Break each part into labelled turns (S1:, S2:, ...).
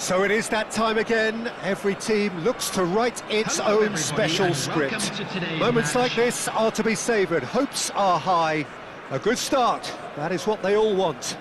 S1: So it is that time again. Every team looks to write its own special script. Moments like this are to be savoured. Hopes are high. A good start. That is what they all want.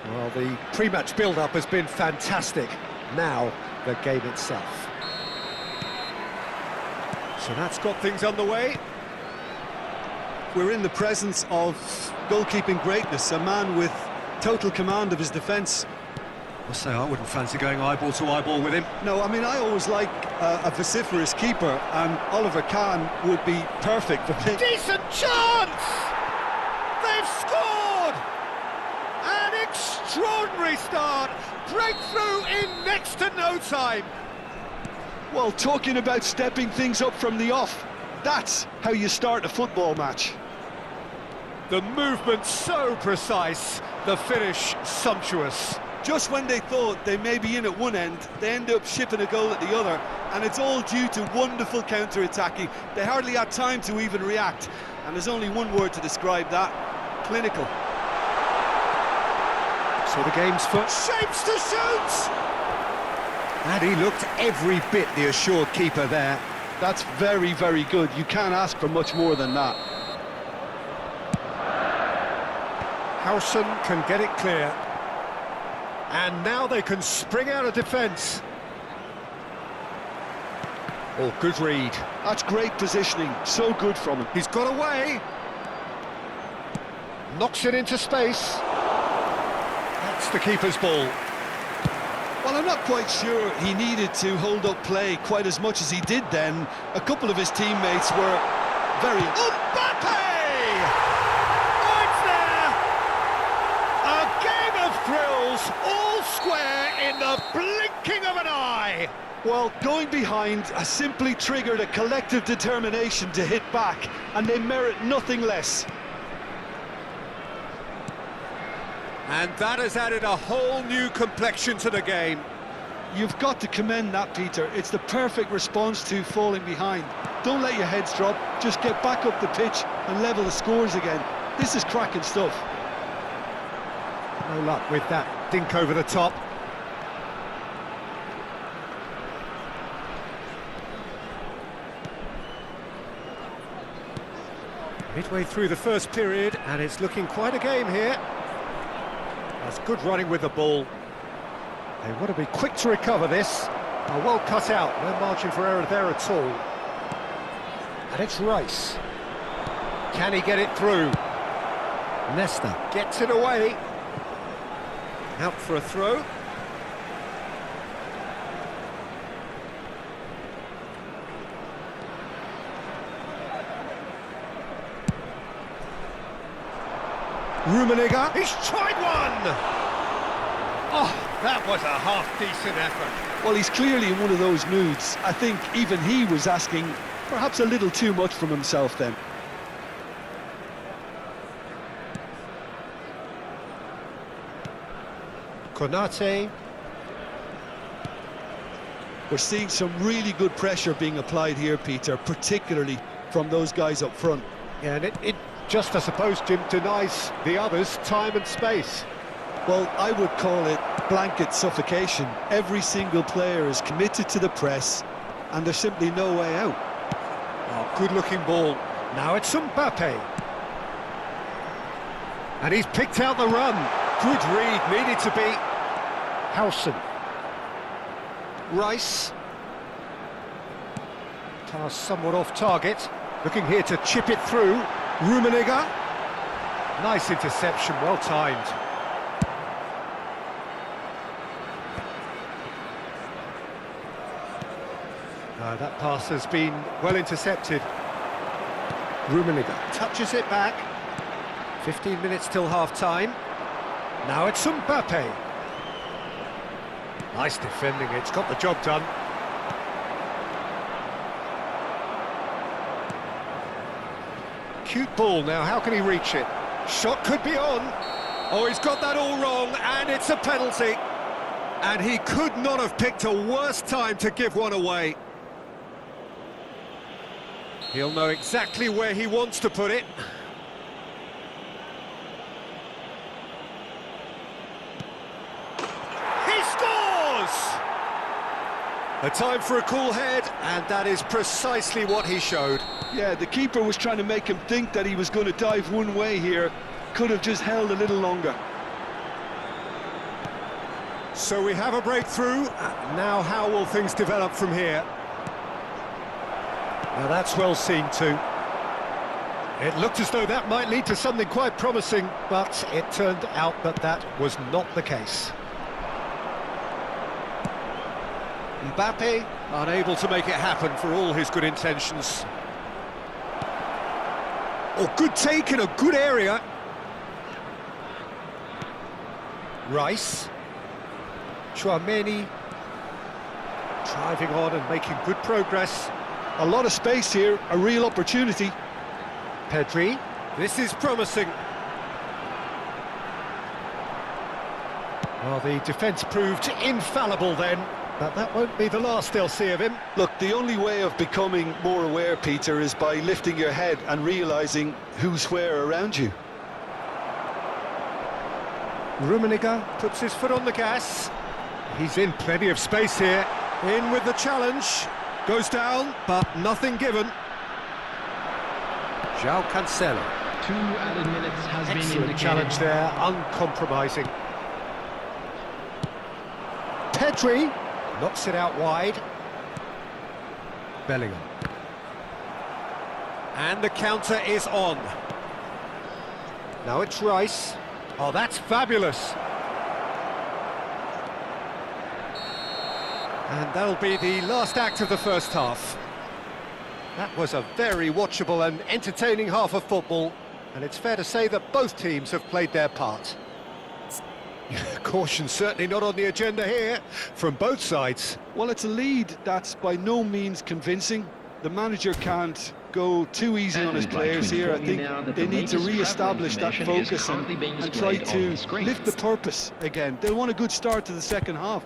S1: Well, the pre-match build-up has been fantastic. Now, the game itself. So that's got things underway.
S2: We're in the presence of goalkeeping greatness, a man with total command of his defence.
S1: I'll say I wouldn't fancy going eyeball to eyeball with him.
S2: No, I mean, I always like a vociferous keeper, and Oliver Kahn would be perfect for him.
S1: Decent chance! They've scored! An extraordinary start! Breakthrough in next to no time!
S2: Well, talking about stepping things up from the off, that's how you start a football match.
S1: The movement so precise, the finish sumptuous.
S2: Just when they thought they may be in at one end, they end up shipping a goal at the other, and it's all due to wonderful counter-attacking. They hardly had time to even react, and there's only one word to describe that: clinical.
S1: So the game's foot shapes to shoot! And he looked every bit the assured keeper there.
S2: That's very, very good. You can't ask for much more than that.
S1: Howson can get it clear. And now they can spring out of defence. Oh, good read.
S2: That's great positioning. So good from him.
S1: He's got away. Knocks it into space. That's the keeper's ball.
S2: Well, I'm not quite sure he needed to hold up play quite as much as he did then. A couple of his teammates were very...
S1: Mbappe! Oh, it's there! A game of thrills, all square in the blinking of an eye.
S2: Well, going behind has simply triggered a collective determination to hit back, and they merit nothing less.
S1: And that has added a whole new complexion to the game.
S2: You've got to commend that, Peter. It's the perfect response to falling behind. Don't let your heads drop, just get back up the pitch and level the scores again. This is cracking stuff.
S1: No luck with that dink over the top. Midway through the first period, and it's looking quite a game here. That's good running with the ball. They want to be quick to recover this. Well cut out, no margin for error there at all. And it's Rice. Can he get it through? Nesta gets it away. Out for a throw. Rummenigge, he's tried one! Oh, that was a half-decent effort.
S2: Well, he's clearly in one of those moods. I think even he was asking perhaps a little too much from himself then.
S1: Konate.
S2: We're seeing some really good pressure being applied here, Peter, particularly from those guys up front.
S1: Yeah, and it just, I suppose, Jim, denies the others time and space.
S2: Well, I would call it blanket suffocation. Every single player is committed to the press, and there's simply no way out.
S1: Oh, good-looking ball. Now it's Mbappe. And he's picked out the run. Good read, needed to be. Howson. Rice. Pass somewhat off target. Looking here to chip it through. Rummenigge. Nice interception, well timed. That pass has been well intercepted. Rummenigge touches it back. 15 minutes till half-time. Now it's Mbappe. Nice defending, it's got the job done. Cute ball now, how can he reach it? Shot could be on. Oh, he's got that all wrong, and it's a penalty. And he could not have picked a worse time to give one away. He'll know exactly where he wants to put it. A time for a cool head, and that is precisely what he showed.
S2: Yeah, the keeper was trying to make him think that he was going to dive one way here. Could have just held a little longer.
S1: So we have a breakthrough. Now how will things develop from here? Now that's well seen too. It looked as though that might lead to something quite promising, but it turned out that that was not the case. Mbappe unable to make it happen for all his good intentions. Oh, good take in a good area. Rice. Chouameni driving on and making good progress.
S2: A lot of space here, a real opportunity.
S1: Pedri, this is promising. Well, the defence proved infallible then, but that won't be the last they'll see of him.
S2: Look, the only way of becoming more aware, Peter, is by lifting your head and realising who's where around you.
S1: Rummenigge puts his foot on the gas. He's in plenty of space here. In with the challenge. Goes down, but nothing given. João Cancelo.
S3: 2 added minutes has been
S1: Excellent
S3: indicated.
S1: challenge there, uncompromising. Pedri knocks it out wide. Bellingham. And the counter is on. Now it's Rice. Oh, that's fabulous. And that'll be the last act of the first half. That was a very watchable and entertaining half of football, and it's fair to say that both teams have played their part. Caution certainly not on the agenda here, from both sides.
S2: Well, it's a lead that's by no means convincing. The manager can't go too easy on his players here. I think they need to re-establish that focus and try to lift the purpose again. They'll want a good start to the second half.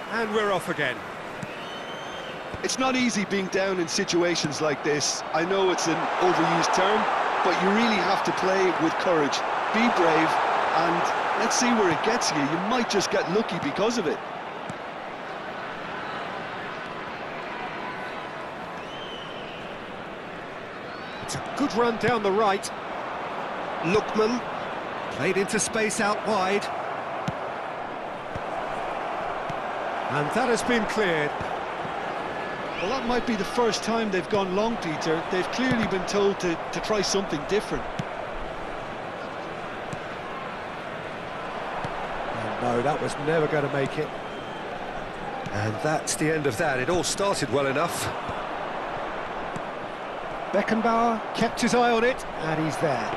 S1: And we're off again.
S2: It's not easy being down in situations like this. I know it's an overused term, but you really have to play with courage. Be brave, and let's see where it gets you. You might just get lucky because of it.
S1: It's a good run down the right. Lookman played into space out wide. And that has been cleared.
S2: Well, that might be the first time they've gone long, Peter. They've clearly been told to try something different.
S1: And no, that was never going to make it. And that's the end of that. It all started well enough. Beckenbauer kept his eye on it, and he's there.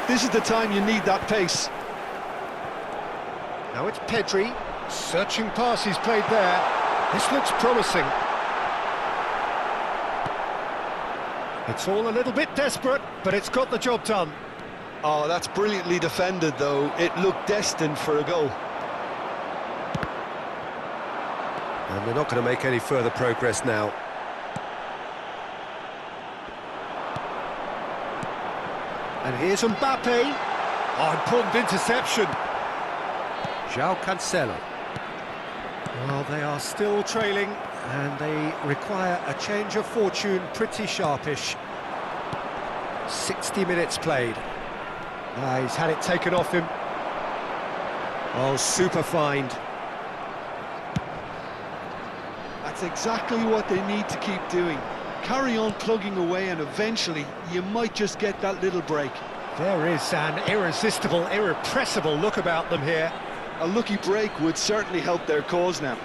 S2: This is the time you need that pace.
S1: Now it's Pedri, searching pass he's played there. This looks promising. It's all a little bit desperate, but it's got the job done.
S2: Oh, that's brilliantly defended, though. It looked destined for a goal.
S1: And they're not going to make any further progress now. And here's Mbappe. Oh, important interception. João Cancelo. Well, they are still trailing, and they require a change of fortune pretty sharpish. 60 minutes played. He's had it taken off him. Oh, super find.
S2: That's exactly what they need to keep doing. Carry on plugging away, and eventually you might just get that little break.
S1: There is an irresistible, irrepressible look about them here.
S2: A lucky break would certainly help their cause now.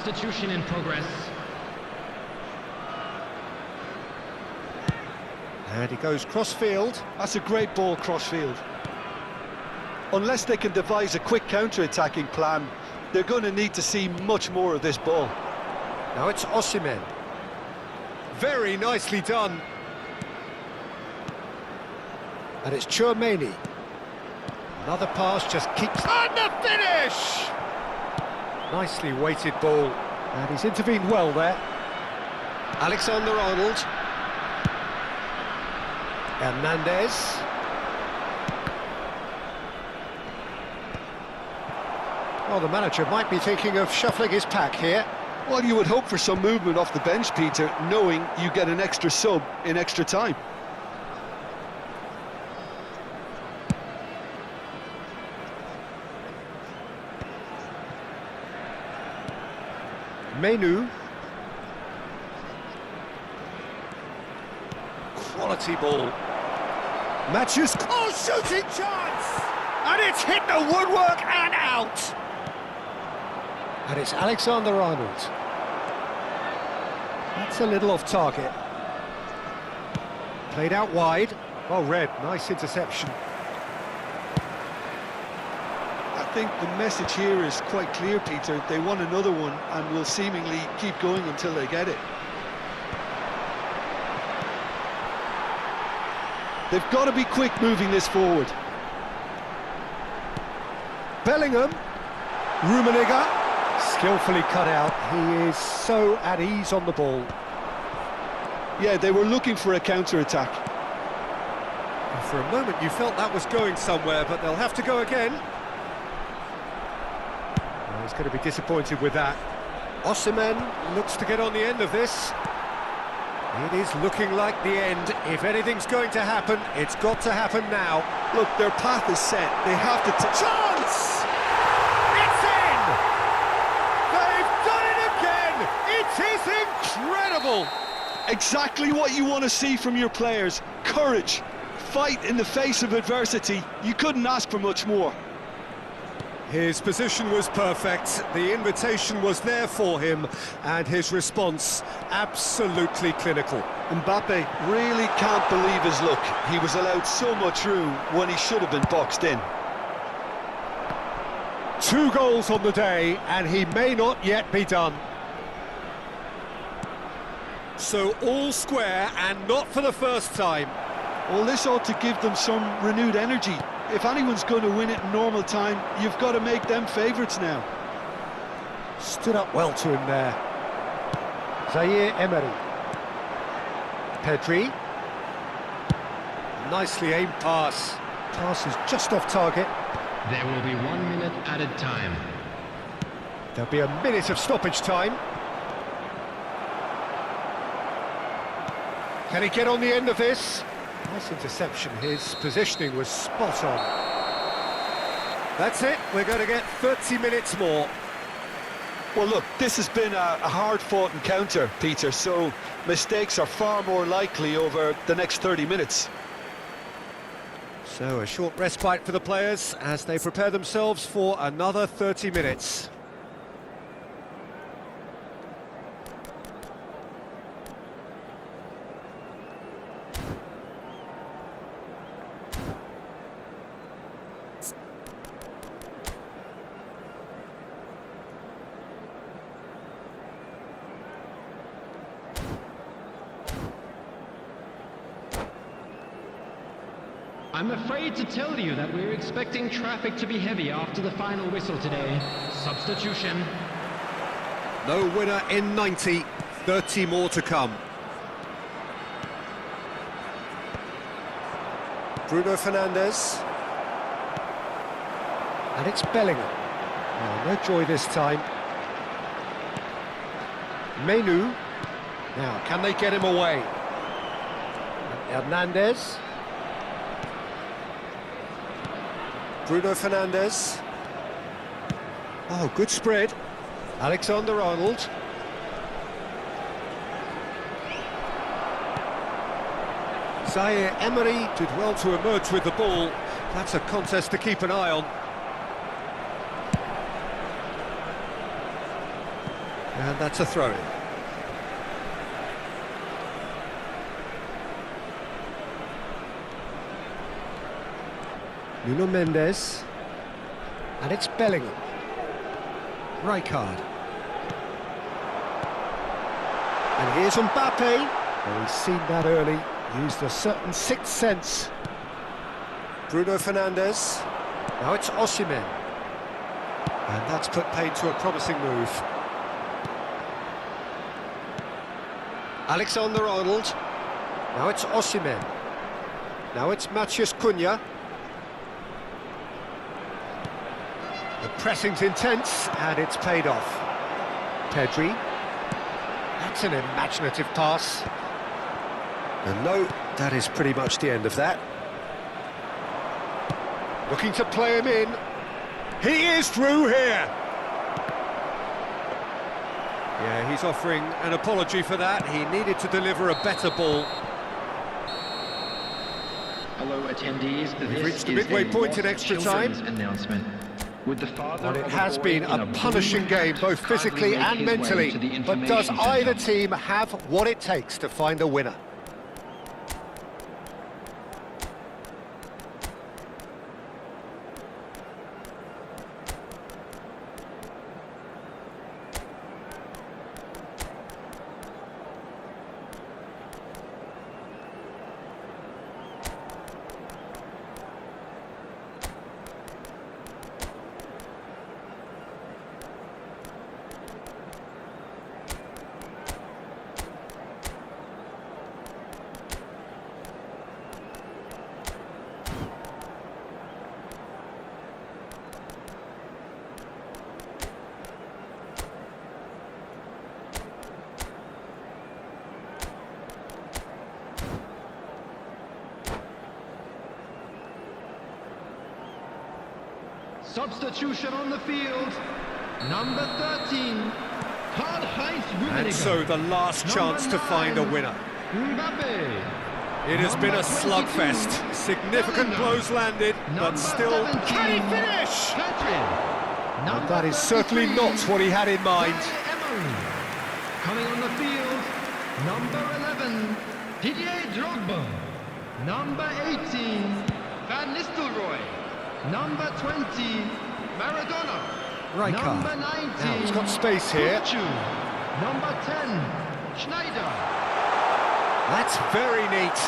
S3: Substitution in progress.
S1: And he goes cross-field.
S2: That's a great ball cross-field. Unless they can devise a quick counter-attacking plan, they're going to need to see much more of this ball.
S1: Now it's Osimhen. Very nicely done. And it's Chouameni. Another pass just keeps... And the finish! Nicely weighted ball. And he's intervened well there. Alexander-Arnold. Hernandez. Well, the manager might be thinking of shuffling his pack here.
S2: Well, you would hope for some movement off the bench, Peter, knowing you get an extra sub in extra time.
S1: Menu. Quality ball. Matches. Oh, shooting chance! And it's hit the woodwork and out! And it's Alexander-Arnold. That's a little off target. Played out wide. Well read, nice interception.
S2: I think the message here is quite clear, Peter. They want another one and will seemingly keep going until they get it. They've got to be quick moving this forward.
S1: Bellingham. Rummenigge. Skillfully cut out. He is so at ease on the ball.
S2: Yeah, they were looking for a counter-attack.
S1: For a moment you felt that was going somewhere, but they'll have to go again. Well, he's going to be disappointed with that. Osimhen looks to get on the end of this. It is looking like the end. If anything's going to happen, it's got to happen now.
S2: Look, their path is set. They have to...
S1: Chance! It's in! They've done it again! It is incredible!
S2: Exactly what you want to see from your players. Courage. Fight in the face of adversity. You couldn't ask for much more.
S1: His position was perfect, the invitation was there for him, and his response absolutely clinical.
S2: Mbappe really can't believe his luck. He was allowed so much room when he should have been boxed in.
S1: 2 goals on the day, and he may not yet be done. So all square, and not for the first time.
S2: Well, this ought to give them some renewed energy. If anyone's going to win it in normal time, you've got to make them favourites now.
S1: Stood up well to him there. Zaire Emery. Pedri. Nicely aimed pass. Pass is just off target.
S3: There will be 1 minute added time.
S1: There'll be a minute of stoppage time. Can he get on the end of this? Nice interception. His positioning was spot on. That's it. We're going to get 30 minutes more.
S2: Well, look, this has been a hard-fought encounter, Peter, so mistakes are far more likely over the next 30 minutes.
S1: So a short respite for the players as they prepare themselves for another 30 minutes.
S3: I'm afraid to tell you that we're expecting traffic to be heavy after the final whistle today. Substitution.
S1: No winner in 90, 30 more to come. Bruno Fernandes. And it's Bellingham. Oh, no joy this time. Menu. Now, can they get him away? And Hernandez. Bruno Fernandes. Oh, good spread. Alexander-Arnold. Zaire Emery did well to emerge with the ball. That's a contest to keep an eye on. And that's a throw-in. Nuno Mendes. And it's Bellingham. Rijkaard. And here's Mbappe. Oh, he's seen that early, used a certain sixth sense. Bruno Fernandes. Now it's Osimhen. And that's put paid to a promising move. Alexander-Arnold. Now it's Osimhen. Now it's Matheus Cunha. The pressing's intense, and it's paid off. Pedri. That's an imaginative pass. And no, that is pretty much the end of that. Looking to play him in. He is through here. Yeah, he's offering an apology for that. He needed to deliver a better ball.
S3: Hello, attendees.
S1: We've reached the midway point in extra time.
S3: Announcement. With the father
S1: And it
S3: of a
S1: has
S3: boy
S1: been
S3: in
S1: a
S3: blue
S1: punishing game,
S3: hat
S1: both
S3: kindly
S1: physically
S3: make
S1: and
S3: his way
S1: mentally.
S3: to the
S1: But does
S3: information
S1: either
S3: centre.
S1: team have what it takes to find a winner?
S3: Substitution on the field. Number 13, Karl-Heinz Rummenigge.
S1: And so the last chance to find a winner.
S3: Mbappe.
S1: It has been a
S3: Number 22,
S1: slugfest. Significant
S3: Bellingham.
S1: blows landed, but
S3: Number
S1: still,
S3: 17,
S1: can he finish?
S3: Pedri.
S1: And
S3: Number
S1: that is certainly
S3: 33,
S1: not what he had in mind.
S3: Emery. Coming on the field, number 11, Didier Drogba. Number 18, Van Nistelrooy. Number 20, Maradona.
S1: Rijkaard.
S3: Number 19,
S1: Now he's got space here.
S3: Kuchu. Number 10, Schneider.
S1: That's very neat.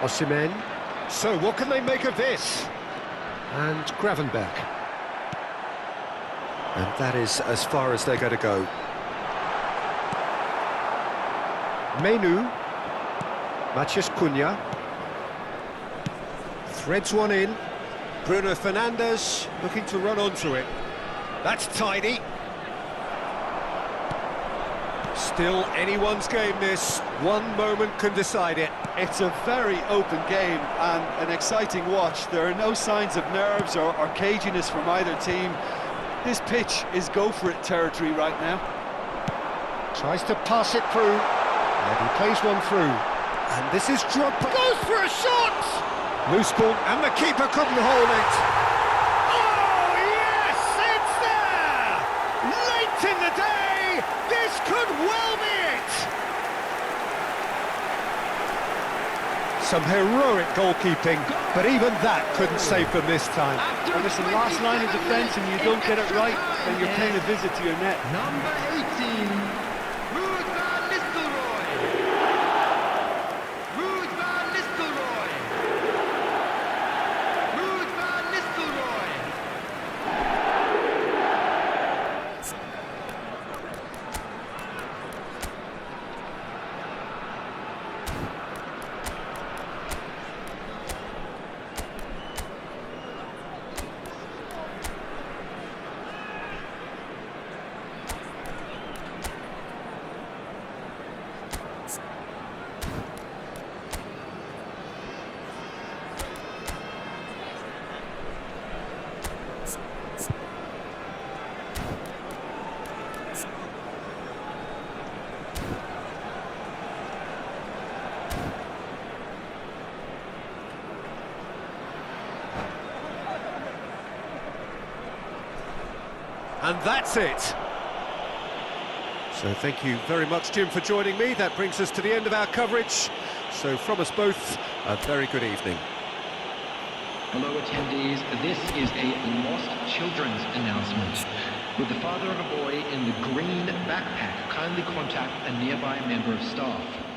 S1: Osimhen. So what can they make of this? And Gravenberch. And that is as far as they're going to go. Menu. Matheus Cunha. Threads one in. Bruno Fernandes looking to run onto it. That's tidy. Still anyone's game this. One moment can decide it.
S2: It's a very open game and an exciting watch. There are no signs of nerves or caginess from either team. This pitch is go-for-it territory right now.
S1: Tries to pass it through. And he plays one through. And this is Drogba. Goes for a shot! Loose ball, and the keeper couldn't hold it. Oh, yes, it's there! Late in the day, this could well be it! Some heroic goalkeeping, but even that couldn't save them this time.
S2: And it's the last line of defence and you don't get it right, then you're paying a visit to your net.
S3: Number 18, Ruud van Nistelrooy. Ruud van Nistelrooy. Ruud van Nistelrooy.
S1: And that's it. So thank you very much, Jim, for joining me. That brings us to the end of our coverage. So from us both, a very good evening.
S3: Hello attendees, this is a lost children's announcement. With the father of a boy in the green backpack, kindly contact a nearby member of staff.